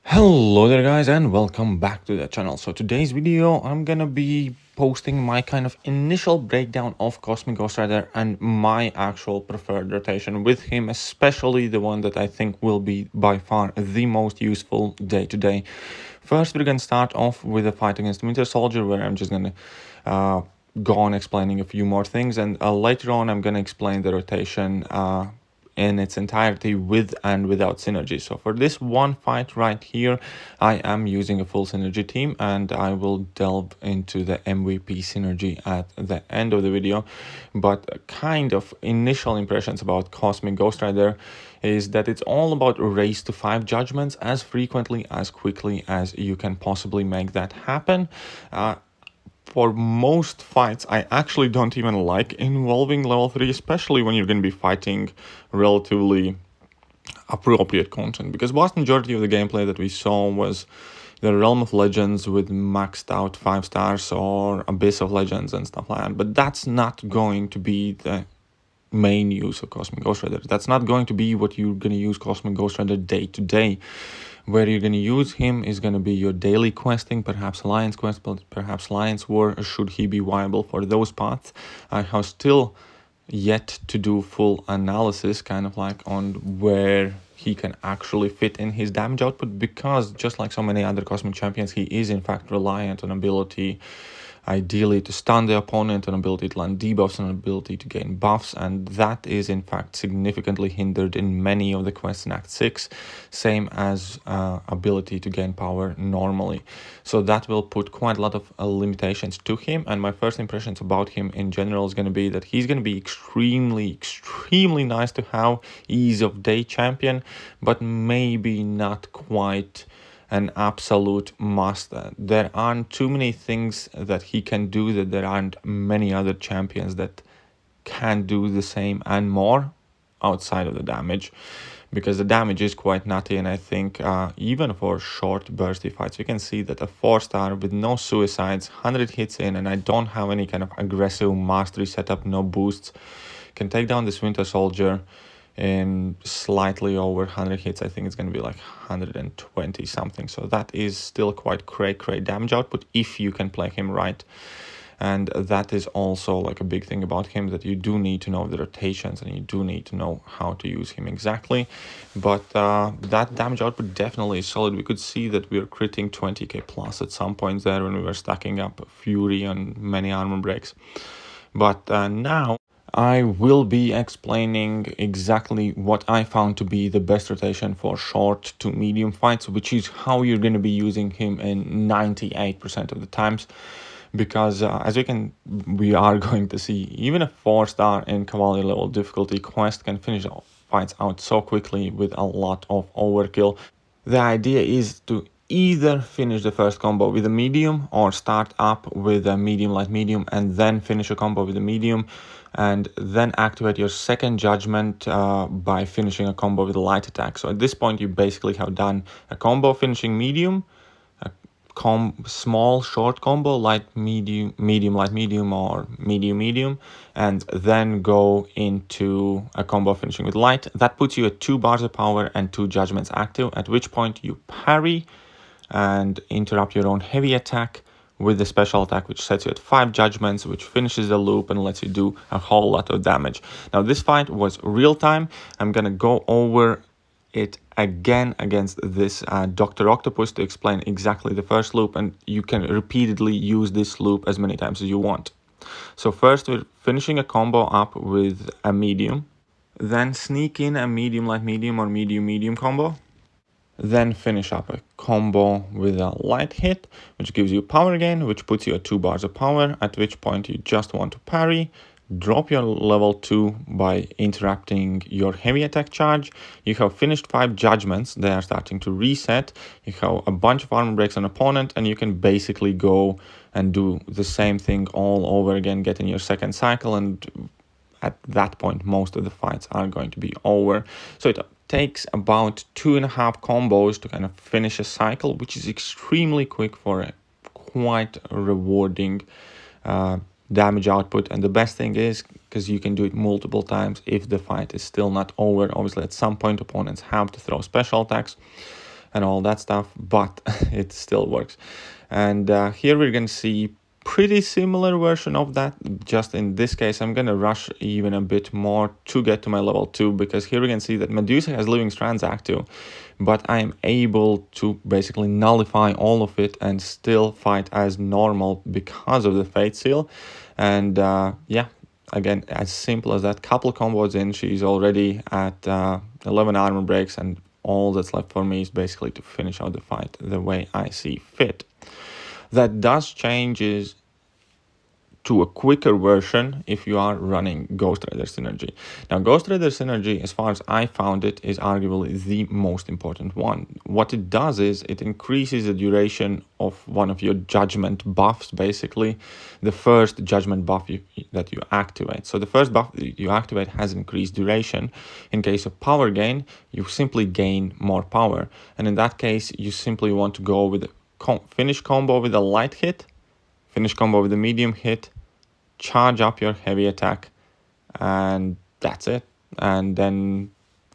Hello there guys and welcome back to the channel. So today's video I'm gonna be posting my kind of initial breakdown of Cosmic Ghost Rider and my actual preferred rotation with him, especially the one that I think will be by far the most useful day to day. First we're gonna start off with a fight against Winter Soldier where I'm just gonna go on explaining a few more things, and later on I'm gonna explain the rotation in its entirety with and without synergy. So for this one fight right here, I am using a full synergy team, and I will delve into the MVP synergy at the end of the video. But kind of initial impressions about Cosmic Ghost Rider is that it's all about race to 5 judgments as frequently, as quickly as you can possibly make that happen. For most fights, I actually don't even like involving level 3, especially when you're going to be fighting relatively appropriate content, because vast majority of the gameplay that we saw was the Realm of Legends with maxed out 5 stars or Abyss of Legends and stuff like that. But that's not going to be the main use of Cosmic Ghost Rider. That's not going to be what you're going to use Cosmic Ghost Rider day to day. Where you're going to use him is going to be your daily questing, perhaps Alliance quest, but perhaps Alliance War, should he be viable for those paths. I have still yet to do full analysis, kind of like on where he can actually fit in his damage output, because just like so many other Cosmic Champions, he is in fact reliant on ability ideally to stun the opponent, an ability to land debuffs, an ability to gain buffs, and that is in fact significantly hindered in many of the quests in Act 6, same as ability to gain power normally. So that will put quite a lot of limitations to him, and my first impressions about him in general is going to be that he's going to be extremely nice to have, ease of day champion, but maybe not quite an absolute must. There aren't too many things that he can do that there aren't many other champions that can do the same and more outside of the damage, because the damage is quite nutty. And I think even for short bursty fights, you can see that a 4-star with no suicides, 100 hits in, and I don't have any kind of aggressive mastery setup, no boosts, can take down this Winter Soldier in slightly over 100 hits. I think it's going to be like 120 something. So that is still quite cray damage output if you can play him right. And that is also like a big thing about him, that you do need to know the rotations and you do need to know how to use him exactly. But that damage output definitely is solid. We could see that we were critting 20k plus at some points there when we were stacking up Fury and many armor breaks. But now I will be explaining exactly what I found to be the best rotation for short to medium fights, which is how you're going to be using him in 98% of the times. Because as we are going to see, even a 4-star in Cavalier level difficulty quest can finish fights out so quickly with a lot of overkill. The idea is to either finish the first combo with a medium or start up with a medium, light, medium, and then finish a combo with a medium, and then activate your second judgment by finishing a combo with a light attack. So at this point you basically have done a combo finishing medium, small short combo, light medium, medium light medium, or medium medium, and then go into a combo finishing with light. That puts you at 2 bars of power and 2 judgments active, at which point you parry and interrupt your own heavy attack with the special attack, which sets you at 5 judgments, which finishes the loop and lets you do a whole lot of damage. Now this fight was real time. I'm gonna go over it again against this Dr. Octopus to explain exactly the first loop, and you can repeatedly use this loop as many times as you want. So first we're finishing a combo up with a medium, then sneak in a medium light medium or medium medium combo, then finish up a combo with a light hit, which gives you power gain, which puts you at 2 bars of power, at which point you just want to parry, drop your level 2 by interrupting your heavy attack charge. You have finished 5 judgments, they are starting to reset. You have a bunch of armor breaks on opponent, and you can basically go and do the same thing all over again, get in your second cycle, and at that point most of the fights are going to be over. So it takes about 2.5 combos to kind of finish a cycle, which is extremely quick for a quite rewarding damage output. And the best thing is, because you can do it multiple times if the fight is still not over. Obviously at some point opponents have to throw special attacks, and all that stuff, but it still works. And here we're going to see pretty similar version of that. Just in this case, I'm going to rush even a bit more to get to my level 2, because here we can see that Medusa has Living Strands active, but I'm able to basically nullify all of it and still fight as normal because of the Fate Seal. And yeah, again, as simple as that. Couple combos in, she's already at 11 armor breaks, and all that's left for me is basically to finish out the fight the way I see fit. That does changes to a quicker version if you are running Ghost Rider Synergy. Now, Ghost Rider Synergy, as far as I found it, is arguably the most important one. What it does is it increases the duration of one of your judgment buffs, basically, the first judgment buff that you activate. So the first buff that you activate has increased duration. In case of power gain, you simply gain more power. And in that case, you simply want to go with a finish combo with a light hit, finish combo with a medium hit, charge up your heavy attack, and that's it. And then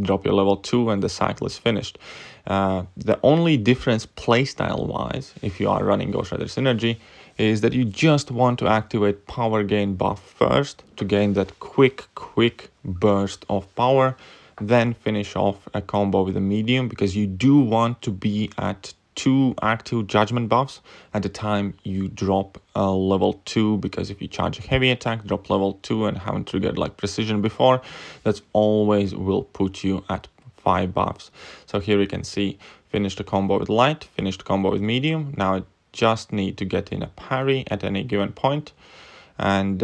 drop your level 2 and the cycle is finished. The only difference playstyle wise, if you are running Ghost Rider Synergy, is that you just want to activate power gain buff first to gain that quick burst of power, then finish off a combo with a medium, because you do want to be at 2 active judgment buffs at the time you drop level 2, because if you charge a heavy attack, drop level 2 and haven't triggered like precision before, that's always will put you at 5 buffs. So here we can see finish the combo with light, finish the combo with medium. Now I just need to get in a parry at any given point and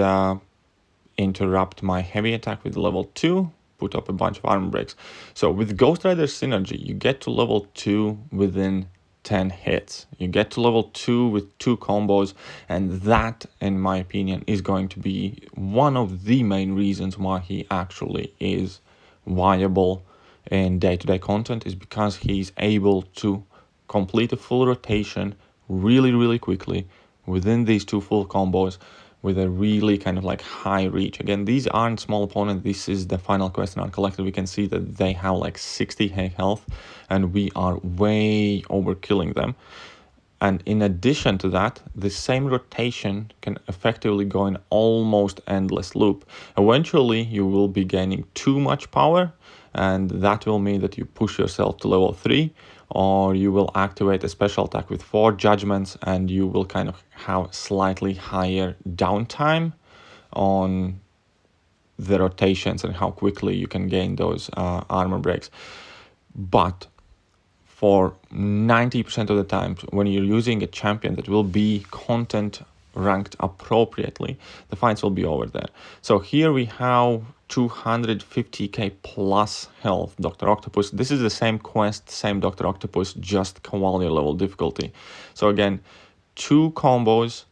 interrupt my heavy attack with level 2, put up a bunch of armor breaks. So with Ghost Rider Synergy, you get to level 2 within 10 hits. You get to level 2 with 2 combos, and that, in my opinion, is going to be one of the main reasons why he actually is viable in day-to-day content, is because he's able to complete a full rotation really quickly within these 2 full combos with a really kind of like high reach. Again, these aren't small opponents. This is the final quest in Uncollected. We can see that they have like 60 health, and we are way overkilling them. And in addition to that, the same rotation can effectively go in almost endless loop. Eventually, you will be gaining too much power, and that will mean that you push yourself to level 3, or you will activate a special attack with 4 judgments, and you will kind of have slightly higher downtime on the rotations and how quickly you can gain those armor breaks. But for 90% of the time, when you're using a champion that will be content ranked appropriately, the fights will be over there. So here we have 250k plus health Dr. Octopus. This is the same quest, same Dr. Octopus, just Cavalier level difficulty. So again, 2 combos,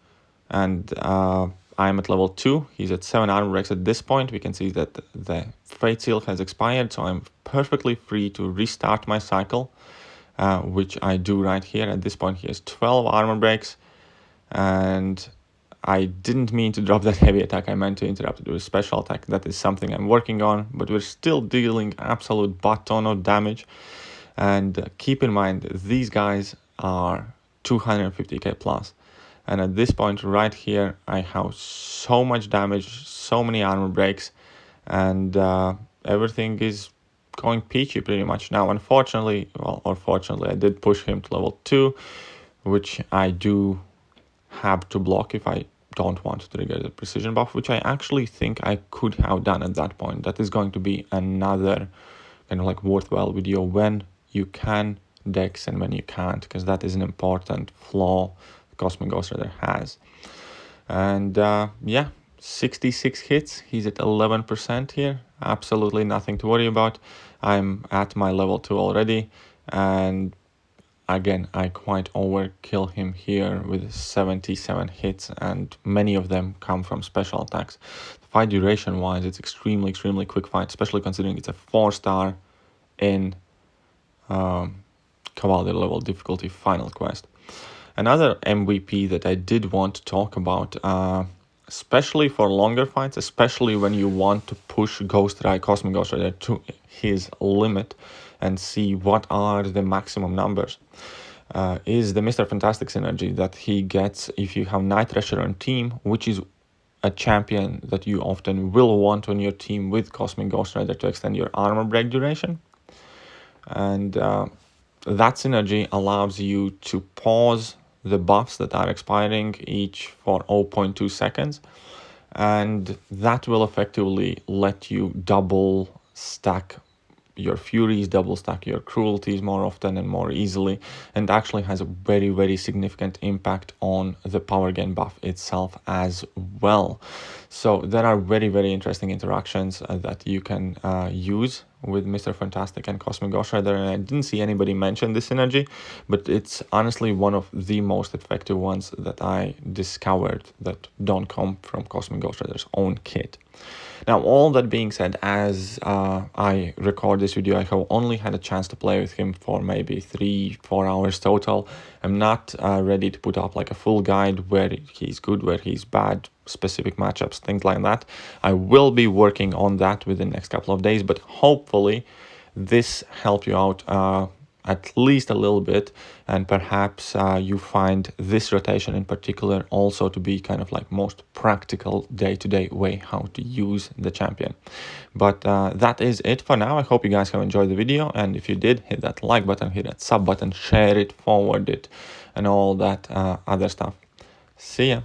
and I'm at level 2. He's at 7 armor breaks at this point. We can see that the Fate Seal has expired, so I'm perfectly free to restart my cycle, which I do right here. At this point, he has 12 armor breaks, and I didn't mean to drop that heavy attack. I meant to interrupt it with a special attack. That is something I'm working on, but we're still dealing absolute butt ton of damage. And keep in mind, these guys are 250k plus. And at this point right here, I have so much damage, so many armor breaks, and everything is going peachy pretty much. Now, unfortunately, or fortunately, I did push him to level 2, which I do have to block if I don't want to trigger the precision buff, which I actually think I could have done at that point. That is going to be another kind of like worthwhile video, when you can dex and when you can't, because that is an important flaw Cosmic Ghost Rider has. And yeah, 66 hits. He's at 11% here. Absolutely nothing to worry about. I'm at my level 2 already, and again, I quite overkill him here with 77 hits, and many of them come from special attacks. Fight duration wise, it's extremely quick fight, especially considering it's a 4-star in Cavalier level difficulty final quest. Another MVP that I did want to talk about, especially for longer fights, especially when you want to push Cosmic Ghost Rider to his limit, and see what are the maximum numbers. Is the Mr. Fantastic synergy that he gets if you have Night Thrasher on team, which is a champion that you often will want on your team with Cosmic Ghost Rider to extend your armor break duration. And that synergy allows you to pause the buffs that are expiring each for 0.2 seconds. And that will effectively let you double stack your furies, double stack your cruelties more often and more easily, and actually has a very, very significant impact on the power gain buff itself as well. So there are very, very interesting interactions that you can use with Mr. Fantastic and Cosmic Ghost Rider, and I didn't see anybody mention this synergy, but it's honestly one of the most effective ones that I discovered that don't come from Cosmic Ghost Rider's own kit. Now, all that being said, as I record this video, I have only had a chance to play with him for maybe 3-4 hours total. I'm not ready to put up like a full guide where he's good, where he's bad, specific matchups, things like that. I will be working on that within the next couple of days, but hopefully this helped you out at least a little bit, and perhaps you find this rotation in particular also to be kind of like most practical day-to-day way how to use the champion. But that is it for now. I hope you guys have enjoyed the video, and if you did, hit that like button, hit that sub button, share it, forward it, and all that other stuff. See ya.